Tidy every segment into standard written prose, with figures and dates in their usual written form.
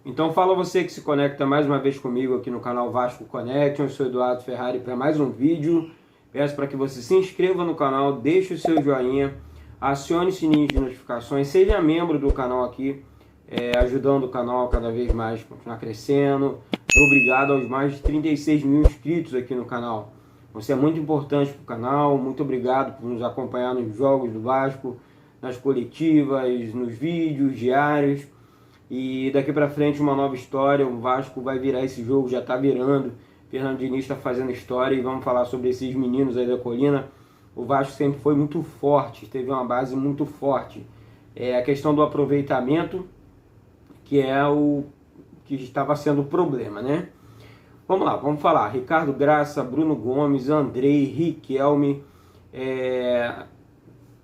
Então fala você que se conecta mais uma vez comigo aqui no canal Vasco Connection. Eu sou Eduardo Ferrari para mais um vídeo. Peço para que você se inscreva no canal, deixe o seu joinha, acione o sininho de notificações, seja membro do canal aqui, ajudando o canal cada vez mais a continuar crescendo. Obrigado aos mais de 36 mil inscritos aqui no canal. Você é muito importante para o canal, muito obrigado por nos acompanhar nos jogos do Vasco, nas coletivas, nos vídeos diários. E daqui para frente uma nova história, o Vasco vai virar esse jogo, já está virando. Fernando Diniz está fazendo história e vamos falar sobre esses meninos aí da colina. O Vasco sempre foi muito forte, teve uma base muito forte. É a questão do aproveitamento, que é o que estava sendo o problema, né? Vamos lá, vamos falar. Ricardo Graça, Bruno Gomes, Andrei, Riquelme.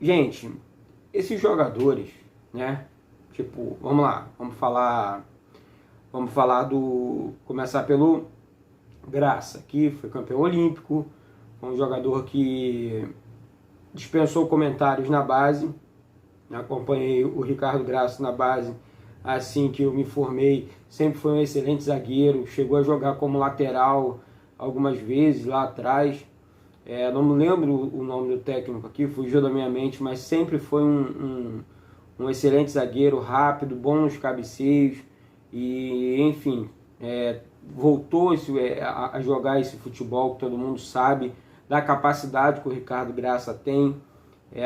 Gente, esses jogadores, né? Tipo, vamos lá, começar pelo Graça, que foi campeão olímpico, um jogador que dispensou comentários na base. Acompanhei o Ricardo Graça na base assim que eu me formei, sempre foi um excelente zagueiro, chegou a jogar como lateral algumas vezes lá atrás. Não me lembro o nome do técnico aqui, fugiu da minha mente, mas sempre foi um excelente zagueiro, rápido, bom nos cabeceios e, enfim, voltou a jogar esse futebol que todo mundo sabe, da capacidade que o Ricardo Graça tem,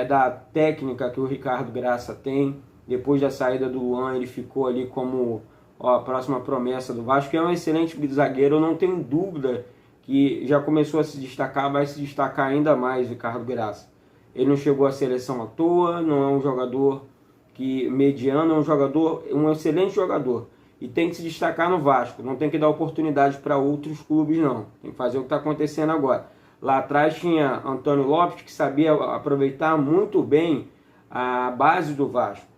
da técnica que o Ricardo Graça tem. Depois da saída do Luan, ele ficou ali como a próxima promessa do Vasco, que é um excelente zagueiro. Eu não tenho dúvida que já começou a se destacar, vai se destacar ainda mais o Ricardo Graça. Ele não chegou à seleção à toa, não é um jogador mediano, é um jogador, um excelente jogador. E tem que se destacar no Vasco, não tem que dar oportunidade para outros clubes não. Tem que fazer o que está acontecendo agora. Lá atrás tinha Antônio Lopes, que sabia aproveitar muito bem a base do Vasco.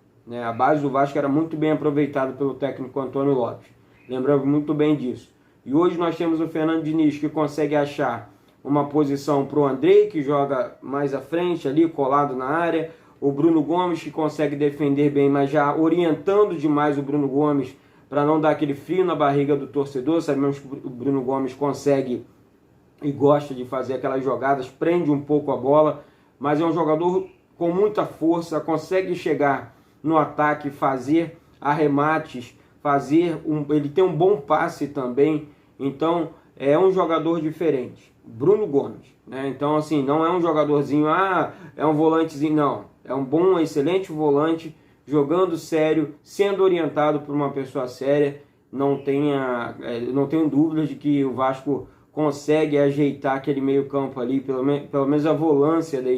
A base do Vasco era muito bem aproveitada pelo técnico Antônio Lopes. Lembramos muito bem disso. E hoje nós temos o Fernando Diniz, que consegue achar uma posição para o Andrei, que joga mais à frente ali, colado na área. O Bruno Gomes, que consegue defender bem, mas já orientando demais o Bruno Gomes para não dar aquele frio na barriga do torcedor. Sabemos que o Bruno Gomes consegue e gosta de fazer aquelas jogadas, prende um pouco a bola, mas é um jogador com muita força, consegue chegar no ataque, fazer arremates, ele tem um bom passe também. Então é um jogador diferente, Bruno Gomes, né? Então assim, não é um jogadorzinho, é um volantezinho, não, é um bom, excelente volante, jogando sério, sendo orientado por uma pessoa séria. Não tenho dúvidas de que o Vasco consegue ajeitar aquele meio campo ali, pelo menos a volância da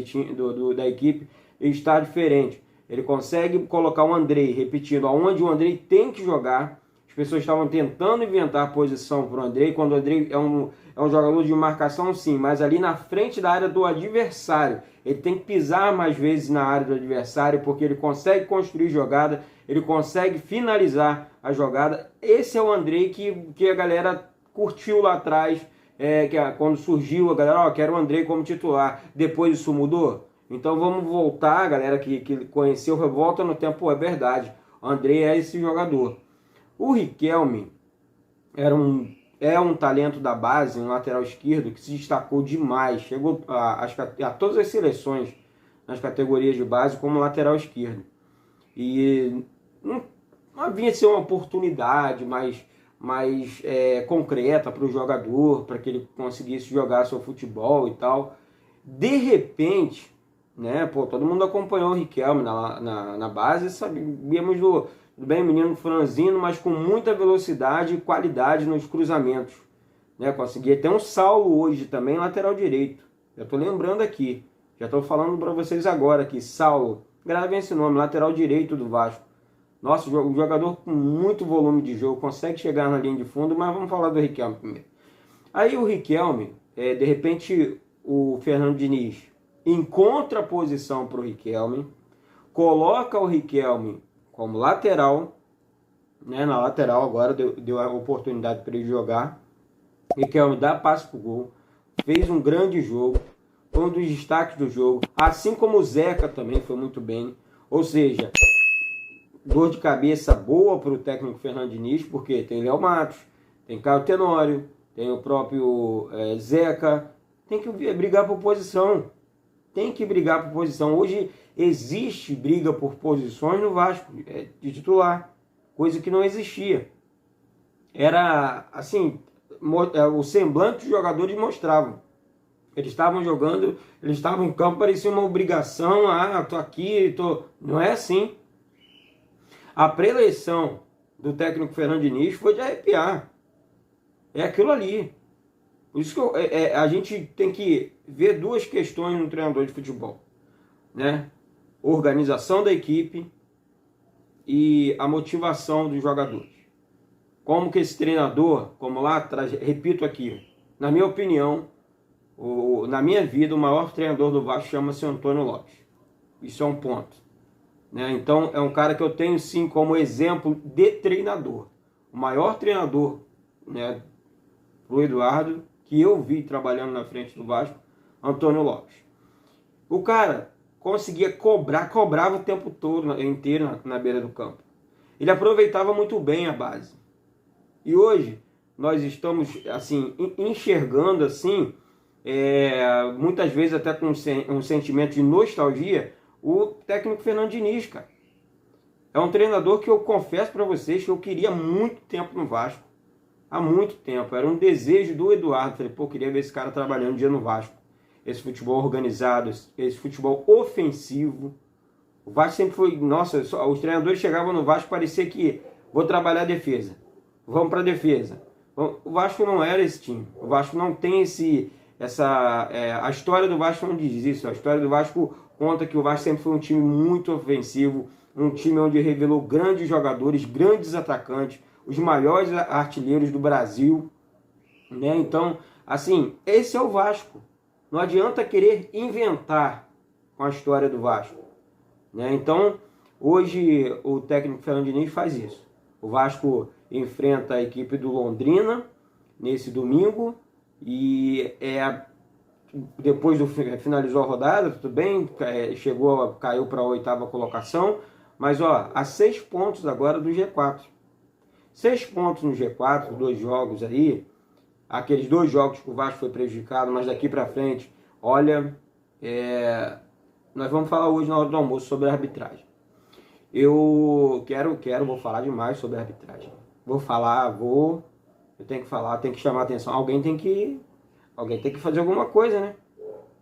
equipe está diferente. Ele consegue colocar o Andrei, repetindo, aonde o Andrei tem que jogar. As pessoas estavam tentando inventar posição para o Andrei, quando o Andrei é um jogador de marcação, sim, mas ali na frente da área do adversário. Ele tem que pisar mais vezes na área do adversário, porque ele consegue construir jogada, ele consegue finalizar a jogada. Esse é o Andrei que a galera curtiu lá atrás, quando surgiu, a galera, quero o Andrei como titular. Depois isso mudou? Então vamos voltar, galera que conheceu, volta no tempo, é verdade. O Andrei é esse jogador. O Riquelme é um talento da base, um lateral esquerdo que se destacou demais. Chegou a todas as seleções nas categorias de base como lateral esquerdo. E não havia de ser uma oportunidade mais concreta para o jogador, para que ele conseguisse jogar seu futebol e tal. De repente, né, todo mundo acompanhou o Riquelme na base, sabíamos do bem menino franzino, mas com muita velocidade e qualidade nos cruzamentos, né? Conseguia ter um Saulo hoje também, lateral direito. Já estou lembrando aqui, já estou falando para vocês agora aqui, Saulo, gravem esse nome, lateral direito do Vasco. Nossa, um jogador com muito volume de jogo, consegue chegar na linha de fundo, mas vamos falar do Riquelme primeiro. Aí o Riquelme, de repente o Fernando Diniz encontra a posição para o Riquelme, coloca o Riquelme como lateral, né? Na lateral agora deu a oportunidade para ele jogar. Riquelme dá passe para o gol, fez um grande jogo, foi um dos destaques do jogo, assim como o Zeca também foi muito bem. Ou seja, dor de cabeça boa para o técnico Fernando Diniz, porque tem Léo Matos, tem Caio Tenório, tem o próprio Zeca. Tem que brigar por posição. Tem que brigar por posição. Hoje existe briga por posições no Vasco, de titular, coisa que não existia. Era assim, o semblante dos jogadores mostravam. Eles estavam jogando, eles estavam em campo, parecia uma obrigação. Tô aqui, tô. Não é assim. A pré-eleição do técnico Fernando Diniz foi de arrepiar. É aquilo ali. Por isso que a gente tem que ver duas questões no treinador de futebol, né? Organização da equipe e a motivação dos jogadores. Como que esse treinador, como lá atrás, repito aqui, na minha opinião, na minha vida, o maior treinador do Vasco chama-se Antônio Lopes. Isso é um ponto, né? Então é um cara que eu tenho sim como exemplo de treinador. O maior treinador, né, pro Eduardo, que eu vi trabalhando na frente do Vasco, Antônio Lopes. O cara conseguia cobrava o tempo todo, inteiro na beira do campo. Ele aproveitava muito bem a base. E hoje nós estamos assim enxergando assim, muitas vezes até com um sentimento de nostalgia, o técnico Fernando Diniz, cara. É um treinador que eu confesso para vocês que eu queria muito tempo no Vasco. Há muito tempo. Era um desejo do Eduardo. Falei, pô, queria ver esse cara trabalhando um dia no Vasco. Esse futebol organizado, esse futebol ofensivo. O Vasco sempre foi... Nossa, os treinadores chegavam no Vasco, parecia que vou trabalhar a defesa. Vamos para a defesa. O Vasco não era esse time. O Vasco não tem a história do Vasco não diz isso. A história do Vasco conta que o Vasco sempre foi um time muito ofensivo. Um time onde revelou grandes jogadores, grandes atacantes. Os maiores artilheiros do Brasil, né? Então, assim, esse é o Vasco. Não adianta querer inventar com a história do Vasco, né? Então, hoje o técnico Fernando Diniz faz isso. O Vasco enfrenta a equipe do Londrina nesse domingo e depois finalizou a rodada, tudo bem, caiu para a 8ª colocação, mas a 6 pontos agora do G4. 6 pontos no G4, 2 jogos aí, aqueles 2 jogos que o Vasco foi prejudicado, mas daqui para frente, olha, nós vamos falar hoje na hora do almoço sobre a arbitragem. Eu vou falar demais sobre a arbitragem. Eu tenho que falar, tenho que chamar a atenção. Alguém tem que fazer alguma coisa, né?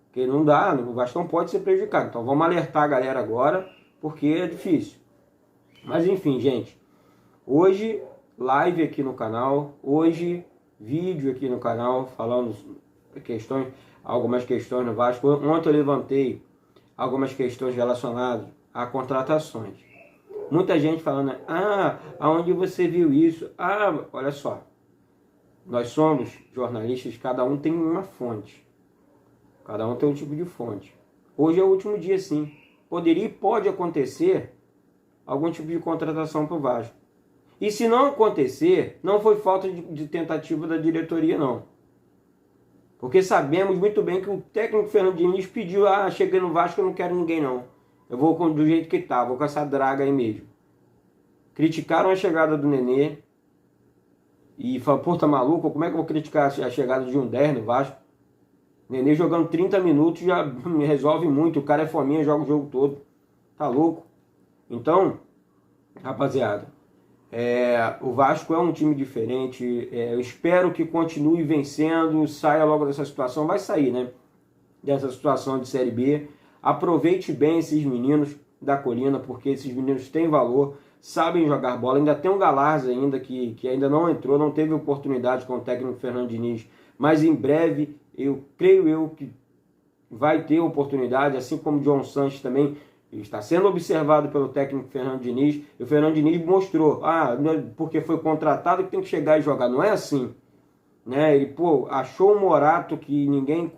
Porque não dá, o Vasco não pode ser prejudicado. Então vamos alertar a galera agora, porque é difícil. Mas enfim, gente, hoje live aqui no canal, hoje vídeo aqui no canal falando algumas questões no Vasco. Ontem eu levantei algumas questões relacionadas a contratações. Muita gente falando, aonde você viu isso? Olha só, nós somos jornalistas, cada um tem uma fonte, cada um tem um tipo de fonte. Hoje é o último dia, sim. Pode acontecer algum tipo de contratação para o Vasco. E se não acontecer, não foi falta de tentativa da diretoria, não. Porque sabemos muito bem que o técnico Fernando Diniz pediu, cheguei no Vasco, eu não quero ninguém não. Eu vou do jeito que tá, vou com essa draga aí mesmo. Criticaram a chegada do Nenê. E falaram, pô, tá maluco? Como é que eu vou criticar a chegada de um 10 no Vasco? Nenê jogando 30 minutos já me resolve muito. O cara é fominha, joga o jogo todo. Tá louco? Então, rapaziada, o Vasco é um time diferente. Eu espero que continue vencendo, saia logo dessa situação. Vai sair, né? Dessa situação de Série B. Aproveite bem esses meninos da Colina, porque esses meninos têm valor, sabem jogar bola. Ainda tem um Galarza ainda que ainda não entrou, não teve oportunidade com o técnico Fernando Diniz. Mas em breve, creio eu que vai ter oportunidade, assim como o John Sanches também. Ele está sendo observado pelo técnico Fernando Diniz. E o Fernando Diniz mostrou, porque foi contratado que tem que chegar e jogar. Não é assim, né? Ele, achou um Morato que ninguém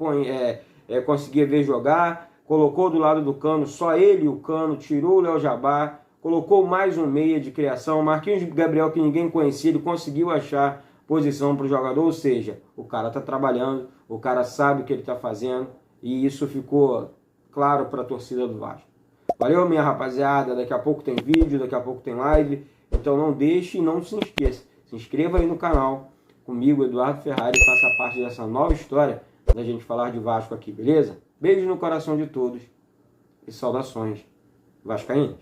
conseguia ver jogar, colocou do lado do Cano, só ele e o Cano, tirou o Léo Jabá, colocou mais um meia de criação, Marquinhos Gabriel que ninguém conhecia, ele conseguiu achar posição para o jogador, ou seja, o cara está trabalhando, o cara sabe o que ele está fazendo, e isso ficou claro para a torcida do Vasco. Valeu, minha rapaziada. Daqui a pouco tem vídeo, daqui a pouco tem live. Então não deixe e não se esqueça. Se inscreva aí no canal. Comigo, Eduardo Ferrari, faça parte dessa nova história da gente falar de Vasco aqui, beleza? Beijo no coração de todos e saudações vascaínas.